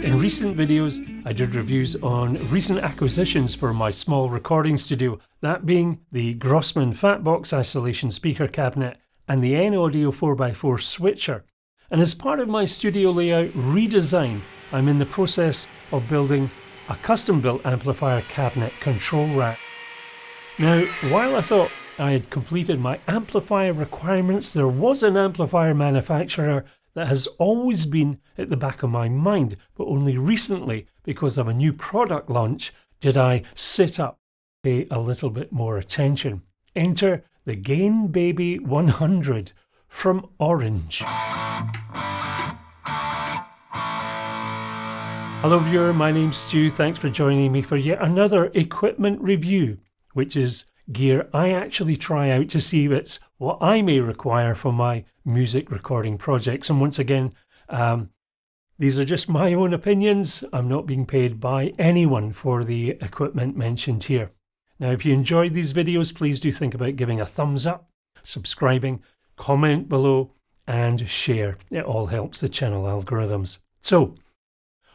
In recent videos, I did reviews on recent acquisitions for my small recording studio, that being the Grossman Fatbox Isolation Speaker Cabinet and the N-Audio 4x4 switcher. And as part of my studio layout redesign, I'm in the process of building a custom-built amplifier cabinet control rack. Now, while I thought I had completed my amplifier requirements, there was an amplifier manufacturer that has always been at the back of my mind, but only recently, because of a new product launch, did I sit up, pay a little bit more attention. Enter the Gain Baby 100 from Orange. Hello viewer, my name's Stu. Thanks for joining me for yet another equipment review, which is gear I actually try out to see if it's what I may require for my music recording projects. And once again, these are just my own opinions. I'm not being paid by anyone for the equipment mentioned here. Now, if you enjoyed these videos, please do think about giving a thumbs up, subscribing, comment below, and share. It all helps the channel algorithms. So,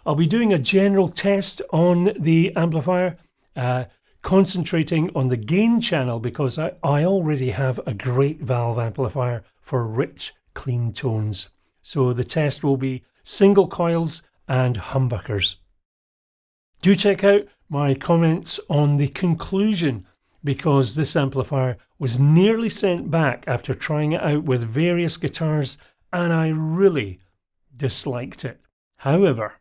I'll be doing a general test on the amplifier, concentrating on the gain channel because I already have a great valve amplifier for rich, clean tones. So the test will be single coils and humbuckers. Do check out my comments on the conclusion because this amplifier was nearly sent back after trying it out with various guitars and I really disliked it. However,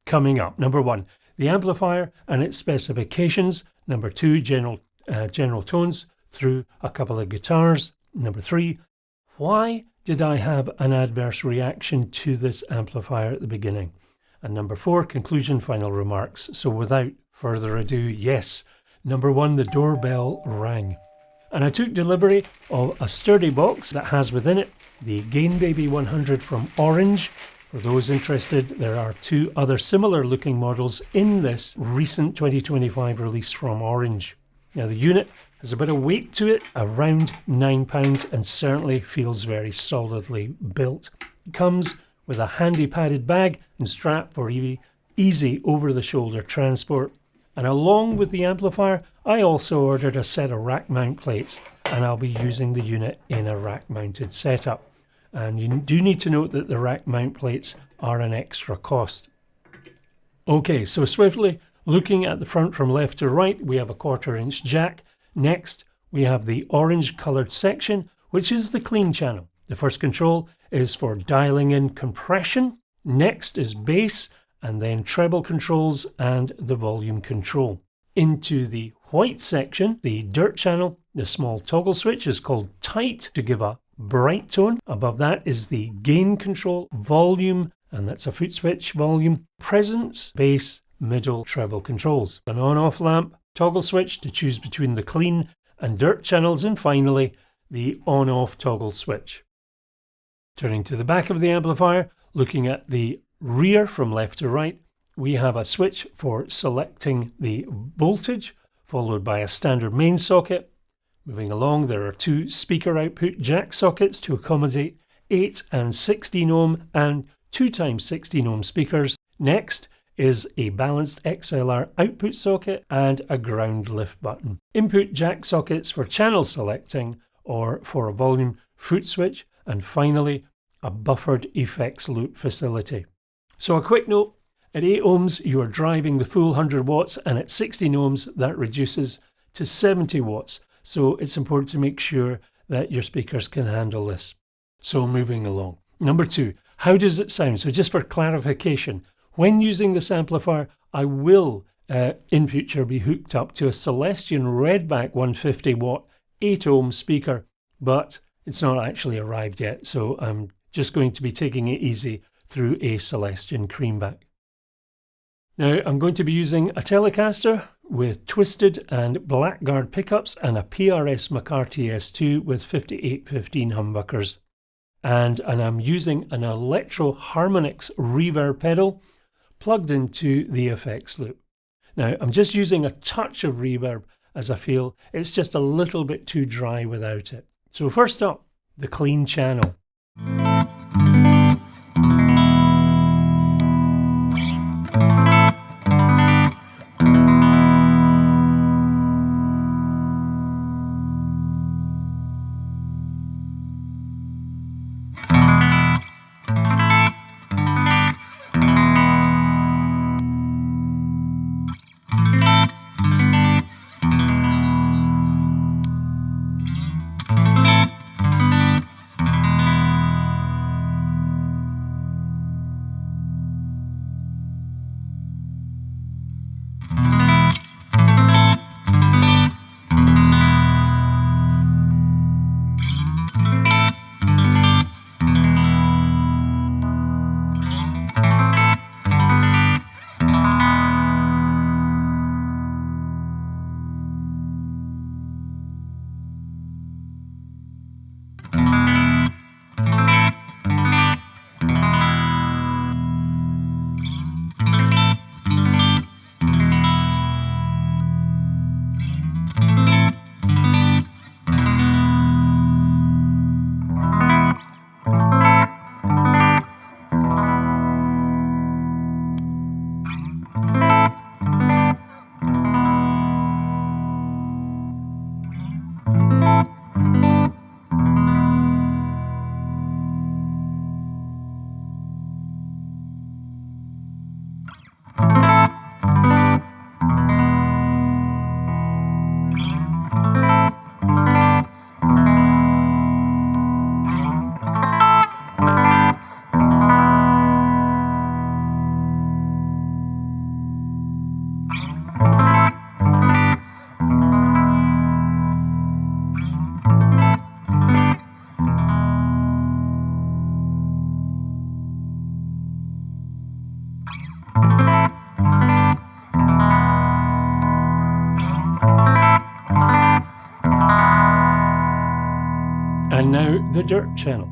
coming up, number one, the amplifier and its specifications. Number two, general tones through a couple of guitars. Number three, why did I have an adverse reaction to this amplifier at the beginning? And number four, conclusion, final remarks. So without further ado, yes, number one, the doorbell rang. And I took delivery of a sturdy box that has within it the Gain Baby 100 from Orange. For those interested, there are two other similar looking models in this recent 2025 release from Orange. Now the unit has a bit of weight to it, around 9 pounds, and certainly feels very solidly built. It comes with a handy padded bag and strap for easy over-the-shoulder transport. And along with the amplifier, I also ordered a set of rack mount plates, and I'll be using the unit in a rack mounted setup. And you do need to note that the rack mount plates are an extra cost. Okay, so swiftly looking at the front from left to right, we have a 1/4 inch jack. Next, we have the orange coloured section, which is the clean channel. The first control is for dialing in compression. Next is bass, and then treble controls and the volume control. Into the white section, the dirt channel, the small toggle switch is called tight to give a bright tone. Above that is the gain control, volume, and that's a foot switch volume, presence, bass, middle, treble controls. An on-off lamp, toggle switch to choose between the clean and dirt channels, and finally the on-off toggle switch. Turning to the back of the amplifier, looking at the rear from left to right, we have a switch for selecting the voltage, followed by a standard main socket. Moving along, there are two speaker output jack sockets to accommodate 8 and 16 ohm and 2x 16 ohm speakers. Next is a balanced XLR output socket and a ground lift button. Input jack sockets for channel selecting or for a volume foot switch, and finally a buffered effects loop facility. So a quick note, at 8 ohms you are driving the full 100 watts, and at 16 ohms that reduces to 70 watts. So it's important to make sure that your speakers can handle this. So moving along. Number two, how does it sound? So just for clarification, when using this amplifier, I will in future be hooked up to a Celestion Redback 150 watt 8 ohm speaker, but it's not actually arrived yet. So I'm just going to be taking it easy through a Celestion Creamback. Now I'm going to be using a Telecaster with twisted and blackguard pickups and a PRS McCarthy S2 with 5815 humbuckers. And I'm using an Electro Harmonix reverb pedal plugged into the effects loop. Now I'm just using a touch of reverb as I feel it's just a little bit too dry without it. So first up, the clean channel. And now the dirt channel.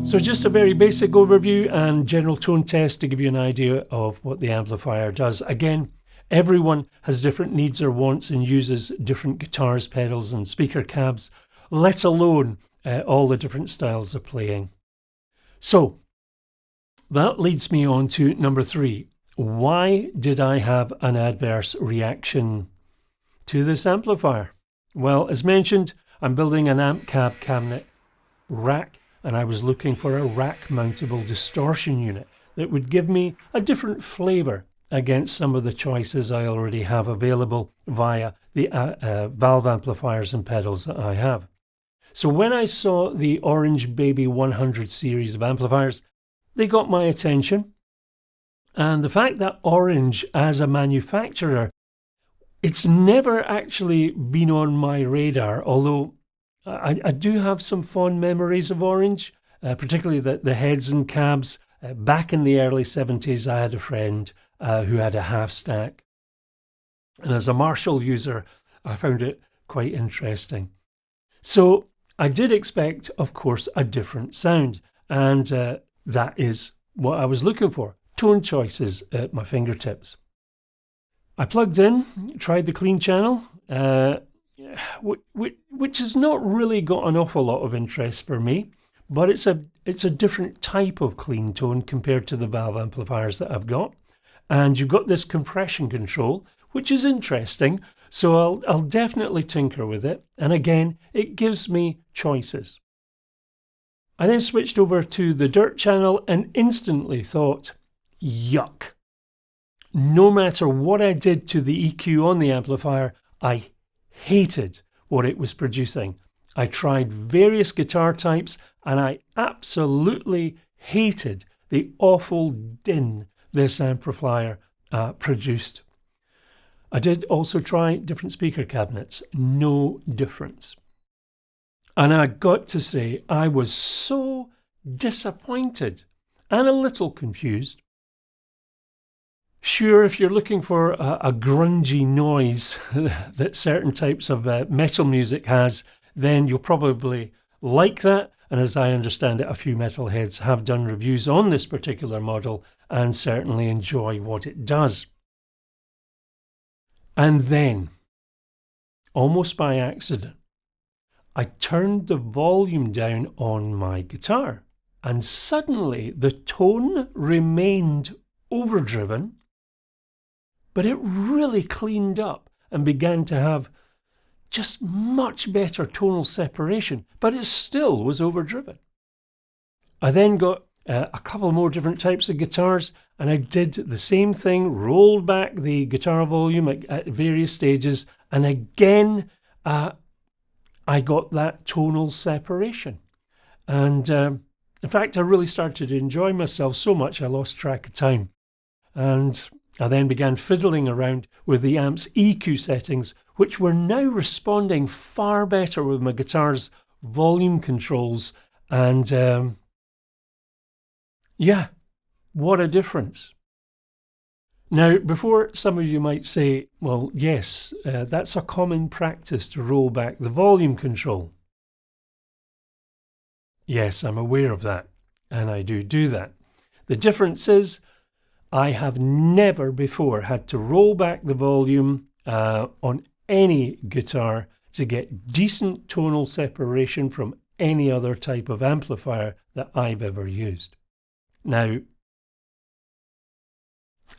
So just a very basic overview and general tone test to give you an idea of what the amplifier does. Again, everyone has different needs or wants and uses different guitars, pedals and speaker cabs, let alone all the different styles of playing. So that leads me on to number 3. Why did I have an adverse reaction to this amplifier? Well, as mentioned, I'm building an amp cab cabinet rack, and I was looking for a rack mountable distortion unit that would give me a different flavour against some of the choices I already have available via the valve amplifiers and pedals that I have. So when I saw the Orange Baby 100 series of amplifiers, they got my attention. And the fact that Orange as a manufacturer, it's never actually been on my radar, although I do have some fond memories of Orange, particularly the heads and cabs. Back in the early 70s, I had a friend who had a half stack. And as a Marshall user, I found it quite interesting. So I did expect, of course, a different sound. And that is what I was looking for. Tone choices at my fingertips. I plugged in, tried the clean channel, which has not really got an awful lot of interest for me, but it's a different type of clean tone compared to the valve amplifiers that I've got. And you've got this compression control, which is interesting. So I'll definitely tinker with it. And again, it gives me choices. I then switched over to the Dirt channel and instantly thought, yuck. No matter what I did to the EQ on the amplifier, I hated what it was producing. I tried various guitar types and I absolutely hated the awful din this amplifier produced. I did also try different speaker cabinets, no difference. And I got to say, I was so disappointed and a little confused. Sure, if you're looking for a grungy noise that certain types of metal music has, then you'll probably like that. And as I understand it, a few metalheads have done reviews on this particular model and certainly enjoy what it does. And then, almost by accident, I turned the volume down on my guitar and suddenly the tone remained overdriven, but it really cleaned up and began to have just much better tonal separation, but it still was overdriven. I then got a couple more different types of guitars and I did the same thing, rolled back the guitar volume at various stages, and again I got that tonal separation. And in fact, I really started to enjoy myself so much I lost track of time. And I then began fiddling around with the amp's EQ settings, which were now responding far better with my guitar's volume controls. And yeah, what a difference. Now, before some of you might say, well, yes, that's a common practice to roll back the volume control. Yes, I'm aware of that, and I do that. The difference is I have never before had to roll back the volume on any guitar to get decent tonal separation from any other type of amplifier that I've ever used. Now,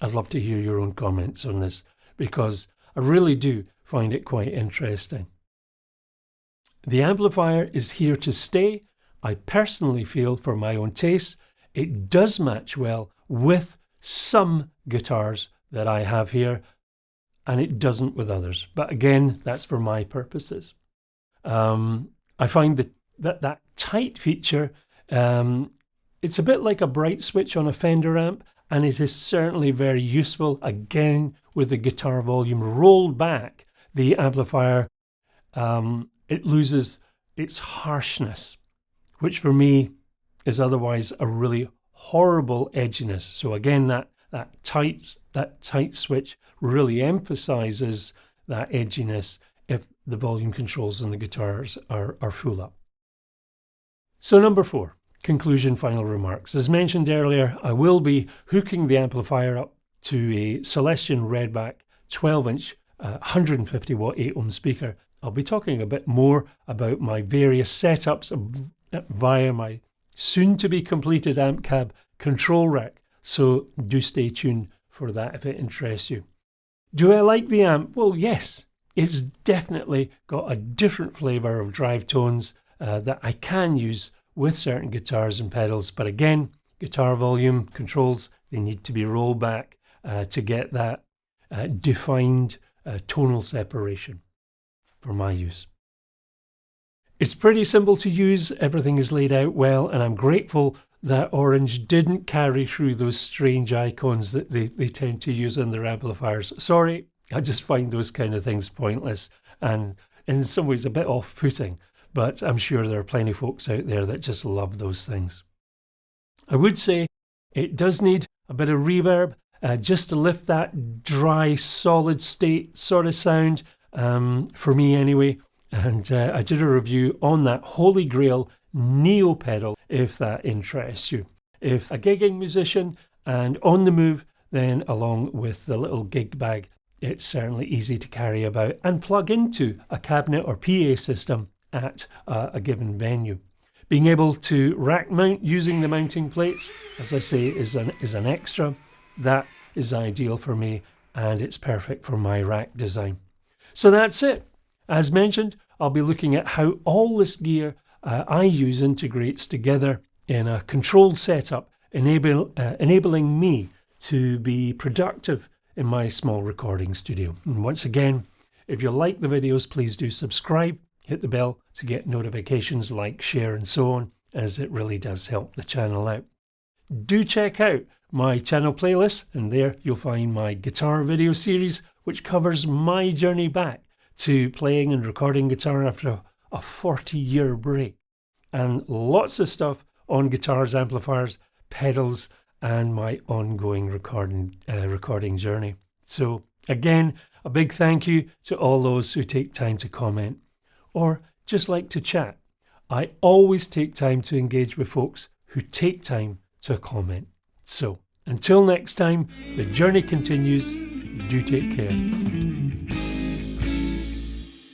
I'd love to hear your own comments on this because I really do find it quite interesting. The amplifier is here to stay. I personally feel, for my own taste, it does match well with some guitars that I have here, and it doesn't with others. But again, that's for my purposes. I find that tight feature, it's a bit like a bright switch on a Fender amp, and it is certainly very useful. Again, with the guitar volume rolled back, the amplifier, it loses its harshness, which for me is otherwise a really horrible edginess. So again, that tight switch really emphasizes that edginess if the volume controls on the guitars are full up. So number 4. Conclusion, final remarks. As mentioned earlier, I will be hooking the amplifier up to a Celestion Redback 12-inch 150 watt 8-ohm speaker. I'll be talking a bit more about my various setups via my soon-to-be completed amp cab control rack, so do stay tuned for that if it interests you. Do I like the amp? Well, yes. It's definitely got a different flavour of drive tones that I can use with certain guitars and pedals, but again, guitar volume controls, they need to be rolled back to get that defined tonal separation for my use. It's pretty simple to use, everything is laid out well, and I'm grateful that Orange didn't carry through those strange icons that they tend to use on their amplifiers. Sorry, I just find those kind of things pointless and in some ways a bit off-putting. But I'm sure there are plenty of folks out there that just love those things. I would say it does need a bit of reverb just to lift that dry, solid state sort of sound, for me anyway. And I did a review on that Holy Grail Neo pedal, if that interests you. If a gigging musician and on the move, then along with the little gig bag, it's certainly easy to carry about and plug into a cabinet or PA system at a given venue. Being able to rack mount using the mounting plates, as I say, is an extra that is ideal for me, and it's perfect for my rack design. So that's it. As mentioned, I'll be looking at how all this gear I use integrates together in a controlled setup, enabling me to be productive in my small recording studio. And once again, if you like the videos, please do subscribe, hit the bell to get notifications, like, share and so on, as it really does help the channel out. Do check out my channel playlist, and there you'll find my guitar video series, which covers my journey back to playing and recording guitar after a 40-year break, and lots of stuff on guitars, amplifiers, pedals, and my ongoing recording journey. So again, a big thank you to all those who take time to comment or just like to chat. I always take time to engage with folks who take time to comment. So until next time, the journey continues. Do take care.